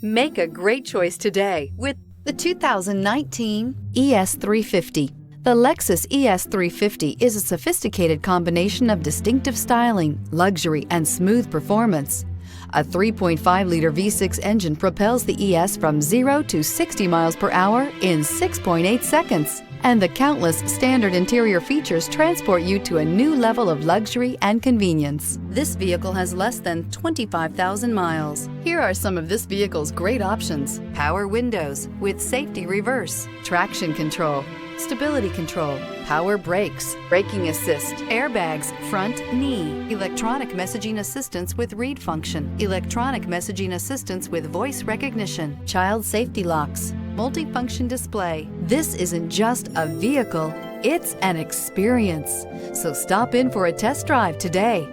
Make a great choice today with the 2019 ES350. The Lexus ES350 is a sophisticated combination of distinctive styling, luxury, and smooth performance. A 3.5-liter V6 engine propels the ES from 0 to 60 miles per hour in 6.8 seconds. And the countless standard interior features transport you to a new level of luxury and convenience. This vehicle has less than 25,000 miles. Here are some of this vehicle's great options: power windows with safety reverse, traction control, stability control, power brakes, braking assist, airbags, front knee, electronic messaging assistance with read function, electronic messaging assistance with voice recognition, child safety locks, multifunction display. This isn't just a vehicle, it's an experience. So stop in for a test drive today.